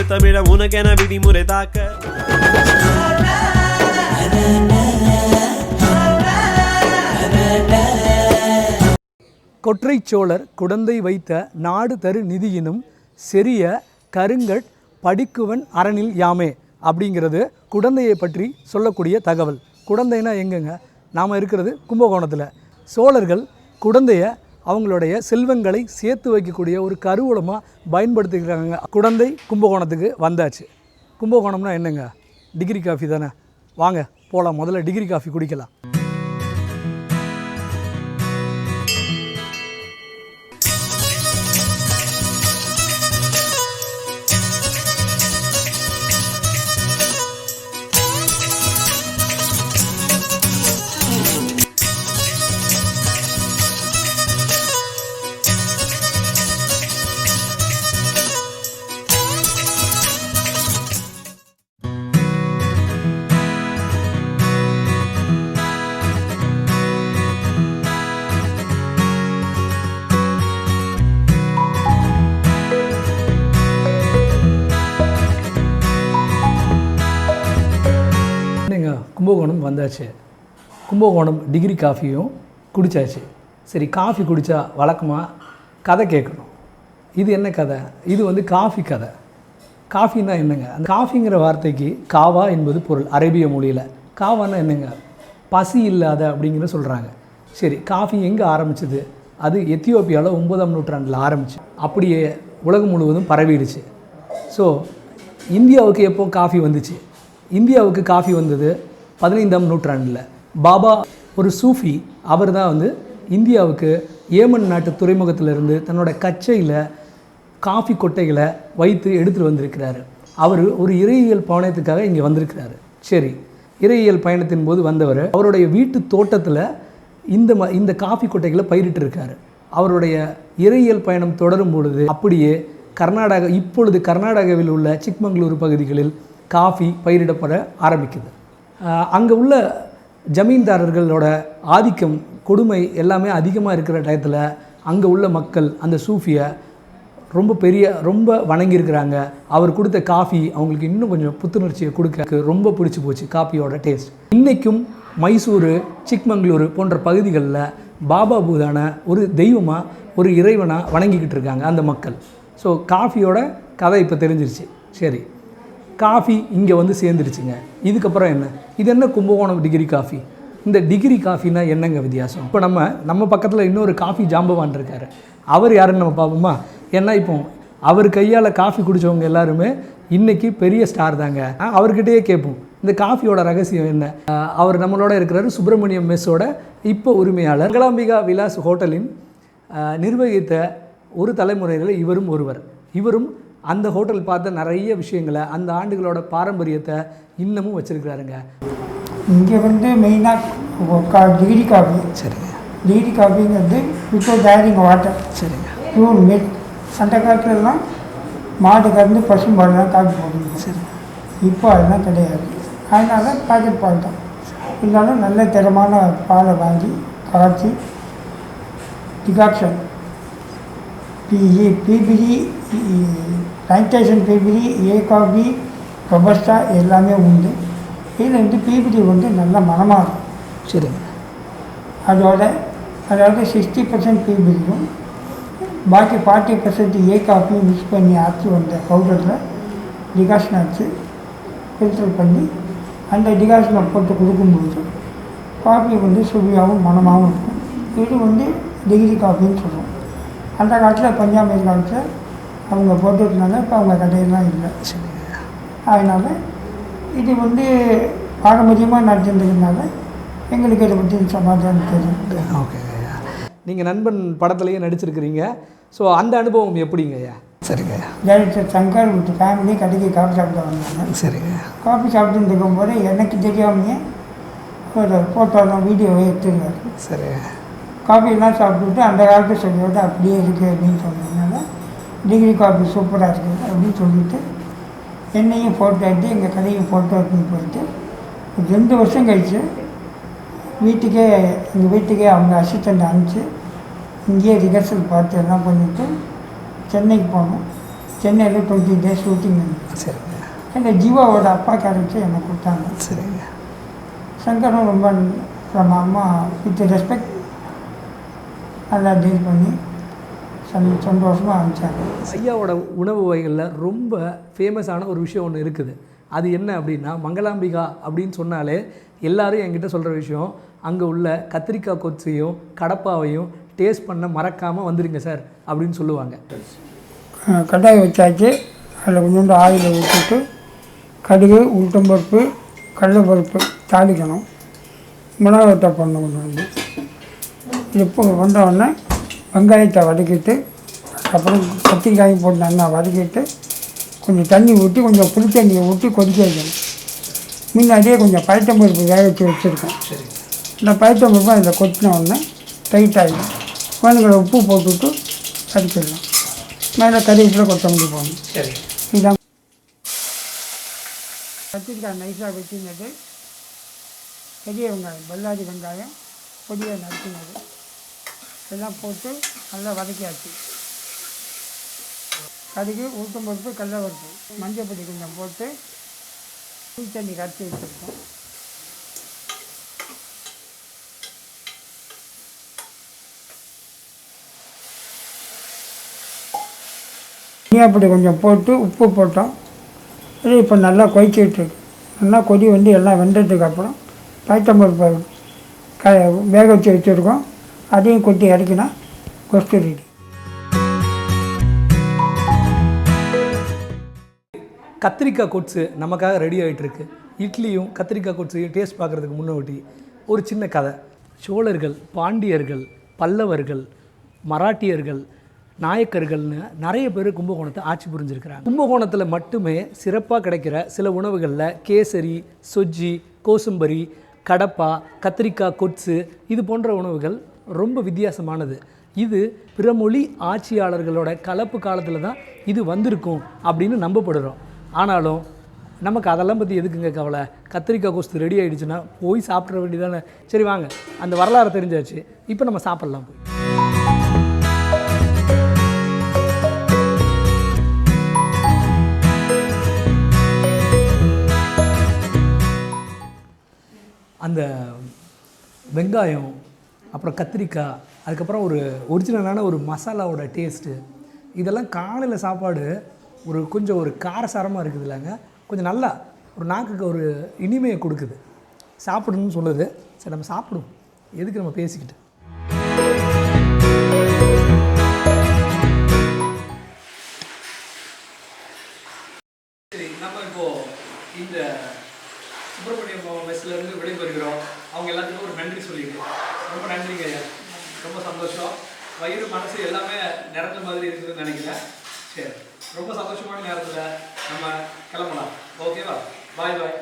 தமிழ உனக்கென விதிமுறை தாக்க. கொற்றைச் சோழர் குடந்தை வைத்த நாடு தரு நிதியினும் செரிய கருங்கட் படிக்குவன் அரணில் யாமே அப்படிங்கிறது குடந்தையை பற்றி சொல்லக்கூடிய தகவல். குடந்தைனா எங்கெங்க? நாம் இருக்கிறது கும்பகோணத்தில். சோழர்கள் குடந்தையை அவங்களுடைய செல்வங்களை சேர்த்து வைக்கக்கூடிய ஒரு கருவூலமாக பயன்படுத்திக்கிறாங்க. குடந்தை கும்பகோணத்துக்கு வந்தாச்சு. கும்பகோணம்னா என்னங்க? டிகிரி காஃபி தானே. வாங்க போகலாம், முதல்ல டிகிரி காஃபி குடிக்கலாம். கும்பகோணம் வந்தாச்சு. கும்பகோணம் டிகிரி காஃபியும் குடித்தாச்சு. சரி, காஃபி குடித்தா வழக்கமாக கதை கேட்கணும். இது என்ன கதை? இது வந்து காஃபி கதை. காஃபின்னா என்னங்க? அந்த காஃபிங்கிற வார்த்தைக்கு காவா என்பது பொருள் அரேபிய மொழியில். காவான்னா என்னங்க? பசி இல்லாத அப்படிங்கிற சொல்கிறாங்க. சரி, காஃபி எங்கே ஆரம்பிச்சது? அது எத்தியோப்பியாவில் 9ஆம் நூற்றாண்டில் ஆரம்பிச்சு அப்படியே உலகம் முழுவதும் பரவிடுச்சு. ஸோ இந்தியாவுக்கு எப்போ காஃபி வந்துச்சு? இந்தியாவுக்கு காஃபி வந்தது 15ஆம் நூற்றாண்டில். பாபா ஒரு சூஃபி, அவர் தான் வந்து இந்தியாவுக்கு ஏமன் நாட்டு துறைமுகத்திலிருந்து தன்னோட கச்சையில் காஃபி கொட்டைகளை வைத்து எடுத்துகிட்டு வந்திருக்கிறாரு. அவர் ஒரு இறையியல் பயணத்துக்காக இங்கே வந்திருக்கிறாரு. சரி, இறையியல் பயணத்தின் போது வந்தவர் அவருடைய வீட்டு தோட்டத்தில் இந்த காஃபி கொட்டைகளை பயிரிட்டு இருக்காரு. அவருடைய இறையியல் பயணம் தொடரும் பொழுது அப்படியே இப்பொழுது கர்நாடகாவில் உள்ள சிக்மங்களூர் பகுதிகளில் காஃபி பயிரிடப்பட ஆரம்பிக்குது. அங்கே உள்ள ஜமீன்தாரர்களோட ஆதிக்கம், கொடுமை எல்லாமே அதிகமாக இருக்கிற டயத்தில் அங்கே உள்ள மக்கள் அந்த சூஃபியை ரொம்ப வணங்கியிருக்கிறாங்க. அவர் கொடுத்த காஃபி அவங்களுக்கு இன்னும் கொஞ்சம் புத்துணர்ச்சியை கொடுக்க ரொம்ப பிடிச்சி போச்சு காஃபியோட டேஸ்ட். இன்றைக்கும் மைசூர், சிக்மங்களூர் போன்ற பகுதிகளில் பாபா பூதான ஒரு தெய்வமாக, ஒரு இறைவனாக வணங்கிக்கிட்டு இருக்காங்க அந்த மக்கள். ஸோ காஃபியோட கதை இப்போ தெரிஞ்சிருச்சு. சரி, காஃபி இங்கே வந்து சேர்ந்துருச்சுங்க. இதுக்கப்புறம் என்ன? இது என்ன கும்பகோணம் டிகிரி காஃபி? இந்த டிகிரி காஃபினா என்னங்க வித்தியாசம்? இப்போ நம்ம பக்கத்தில் இன்னொரு காஃபி ஜாம்பவான் இருக்கார். அவர் யாருன்னு நம்ம பார்ப்போமா? ஏன்னா இப்போ அவர் கையால் காஃபி குடித்தவங்க எல்லாருமே இன்றைக்கி பெரிய ஸ்டார் தாங்க. அவர்கிட்டயே கேட்போம், இந்த காஃபியோட ரகசியம் என்ன? அவர் நம்மளோட இருக்கிறாரு, சுப்பிரமணியம் மெஸ்ஸோட இப்போ உரிமையாளர். மங்களாம்பிகா விலாஸ் ஹோட்டலின் நிர்வகித்த ஒரு தலைமுறையில் இவரும் ஒருவர். இவரும் அந்த ஹோட்டல் பார்த்த நிறைய விஷயங்களை, அந்த ஆண்டுகளோட பாரம்பரியத்தை இன்னமும் வச்சுருக்கிறாருங்க. இங்கே வந்து மெயினாக டிகிரி காஃபி. சரிங்க. டிகிரி காஃபிங்கிறது வித்தவுட் ஆடிங் வாட்டர். சரிங்க. Pure milk. அந்த காலத்துலலாம் மாடு கறந்து பசும்பால் தான் காஃபி போடுங்க. சரி. இப்போ அதெல்லாம் கிடையாது. அதனால் பாக்கெட் பால் தான். இருந்தாலும் நல்ல தரமான பாலை வாங்கி காய்ச்சி டிகாக்ஷன் பிபிடி, பிளான்டேஷன் பிபிடி, ஏ காஃபி, ரொபஸ்டா எல்லாமே உண்டு. இதில் வந்து பிபிடி வந்து நல்ல மனமாக இருக்கும். சரிங்க. அதாவது 60% பிபிடியும் பாக்கி 40% ஏ காஃபியும் மிக்ஸ் பண்ணி ஆற்றி வந்த பவுடரில் டிகாஷன் ஆச்சு ஃபில்டர் பண்ணி அந்த டிகாஷனை போட்டு கொடுக்கும்போது காஃபி வந்து சுவையாகவும் மனமாகவும் இருக்கும். இது வந்து டிகிரி காஃபின்னு சொல்லுவோம். அந்த காலத்தில் பஞ்சாப் காலத்தில் அவங்க போட்டுருந்தாங்க. இப்போ அவங்க கடையெல்லாம் இல்லை. அதனால் இது வந்து பாரம்பரியமாக நடத்திருந்ததுனால எங்களுக்கு இதை பற்றி சமாதானம் தெரியும். ஓகே, நீங்கள் நண்பன் படத்துலேயே நடிச்சிருக்கிறீங்க. ஸோ அந்த அனுபவம் எப்படிங்க ஐயா? சரிங்க. டைரக்டர் சங்கர் விட்டு ஃபேமிலி கடைக்கு காஃபி சாப்பிட வந்தாங்க. சரிங்க. காஃபி சாப்பிட்டு இருக்கும்போது எனக்கு தெரியாமையே ஒரு ஃபோட்டோலாம் வீடியோவை எடுத்துருக்காரு. சரி. காஃபிலாம் சாப்பிட்டுட்டு அந்த காலத்து சொல்லிவிட்டு அப்படியே இருக்குது அப்படின்னு சொன்னதுனால டிகிரி காஃபி சூப்பராக இருக்குது அப்படின்னு சொல்லிவிட்டு என்னையும் ஃபோட்டோ எடுத்து எங்கள் கடையும் ஃபோட்டோ எடுத்துன்னு போயிட்டு 2 வருஷம் கழிச்சு எங்கள் வீட்டுக்கே அவங்க அசிஸ்டண்ட் அனுப்பிச்சு இங்கேயே ரிஹர்சல் பார்த்து எல்லாம் பண்ணிவிட்டு சென்னைக்கு போனோம். சென்னையில் 20 days ஷூட்டிங் இருந்துச்சு. சரிங்க எங்கள் ஜீவாவோட அப்பா கேரக்டர் எனக்கு கொடுத்தாங்க. சரிங்க. சங்கரும் ரொம்ப நம்ம அம்மா வித் ரெஸ்பெக்ட் நல்லா டீல் பண்ணி சந்தோஷமாக அனுப்பிச்சாங்க. ஐயாவோட உணவு வகைகளில் ரொம்ப ஃபேமஸான ஒரு விஷயம் ஒன்று இருக்குது. அது என்ன அப்படின்னா மங்களாம்பிகா அப்படின்னு சொன்னாலே எல்லாரும் என்கிட்ட சொல்கிற விஷயம், அங்கே உள்ள கத்திரிக்காய் கொச்சையும் கடப்பாவையும் டேஸ்ட் பண்ண மறக்காமல் வந்துடுங்க சார் அப்படின்னு சொல்லுவாங்க. கடாய் வச்சாச்சு. அதில் கொஞ்சோண்டு ஆயிலை ஊற்றிட்டு கடுகு, உளுத்தம்பருப்பு, கடலைப்பருப்பு தாளிக்கணும். மிளகாய் பண்ணணும் கொஞ்சோண்டு. இது இப்போ வந்தோடனே வெங்காயத்தை வதக்கிட்டு அப்புறம் கத்திரிக்காயும் போட்டு நல்லா வதக்கிட்டு கொஞ்சம் தண்ணி ஊற்றி கொஞ்சம் புளி தண்ணியை ஊற்றி கொதிக்க வைக்கணும். முன்னாடியே கொஞ்சம் பயத்தம்பருப்பு வேக வச்சு வச்சுருக்கோம். இந்த பயத்தம்பருப்பு அதில் கொட்டின உடனே டைட் ஆகிடும். வேணுங்கிற உப்பு போட்டுவிட்டு கடிச்சிடலாம். மேலே கறிவேப்பிலை கொத்தமல்லி போடணும். இதுதான் கத்திரிக்காய் நைஸாக வச்சுனது, பெரிய வெங்காயம், பல்லாரி வெங்காயம் பொடியை நறுக்கினது எல்லாம் போட்டு நல்லா வதக்கியாச்சு. கடுகு, உளுத்தம்பருப்பு, கடலைப்பருப்பு, மஞ்சள் பொடி கொஞ்சம் போட்டு புளி தண்ணி கரைச்சி வச்சுருக்கோம். தனியாப்பொடி கொஞ்சம் போட்டு உப்பு போட்டோம். இது இப்போ நல்லா கொதிச்சிட்ருக்கு. நல்லா கொதி வந்து எல்லாம் வெந்ததுக்கப்புறம் பயத்தம்பருப்பு வேக வச்சு வச்சுருக்கோம். அதையும் கொட்டி இறக்கினா கொஸ்து ரெடி. கத்திரிக்காய் கொட்ஸு நமக்காக ரெடி ஆகிட்டுருக்கு. இட்லியும் கத்திரிக்காய் கொட்ஸையும் டேஸ்ட் பார்க்குறதுக்கு முன்னோட்டி ஒரு சின்ன கதை. சோழர்கள், பாண்டியர்கள், பல்லவர்கள், மராட்டியர்கள், நாயக்கர்கள்னு நிறைய பேர் கும்பகோணத்தை ஆட்சி புரிஞ்சிருக்கிறாங்க. கும்பகோணத்தில் மட்டுமே சிறப்பாக கிடைக்கிற சில உணவுகளில் கேசரி, சொஜ்ஜி, கோசும்பரி, கடப்பா, கத்திரிக்காய் கொட்ஸு இது போன்ற உணவுகள் ரொம்ப வித்தியாசமானது. இது பிற மொழி ஆட்சியாளர்களோட கலப்பு காலத்தில் தான் இது வந்திருக்கும் அப்படின்னு நம்பப்படுறோம். ஆனாலும் நமக்கு அதெல்லாம் பற்றி எதுக்குங்க கவலை? கத்திரிக்காய் கொஸ்து ரெடி ஆகிடுச்சுன்னா போய் சாப்பிட்ற வேண்டியதானே. சரி வாங்க, அந்த வரலாறு தெரிஞ்சாச்சு, இப்போ நம்ம சாப்பிட்லாம் போய். அந்த வெங்காயம், அப்புறம் கத்திரிக்காய், அதுக்கப்புறம் ஒரு ஒரிஜினலான ஒரு மசாலாவோட டேஸ்ட்டு, இதெல்லாம் காலையில் சாப்பாடு கொஞ்சம் ஒரு காரசாரமாக இருக்குது இல்லைங்க, கொஞ்சம் நல்லா ஒரு நாக்குக்கு ஒரு இனிமையை கொடுக்குது. சாப்பிடணும்னு சொல்லுது. சரி நம்ம சாப்பிடுவோம், எதுக்கு நம்ம பேசிக்கிட்டு. சரி, நம்ம இப்போது இந்த சுப்பிரமணியம் மெஸ்லேருந்து விடைபெறுகிறோம். அவங்க எல்லாத்துக்கும் ஒரு நன்றி சொல்லியிருக்கோம். ரொம்ப நன்றிங்க ஐயா, ரொம்ப சந்தோஷம். வயிறு மனசு எல்லாமே நிறைஞ்ச மாதிரி இருக்குதுன்னு நினைக்கிறேன். சரி, ரொம்ப சந்தோஷமான நேரத்தில் நம்ம கிளம்பலாம். ஓகேவா? பாய் பாய்.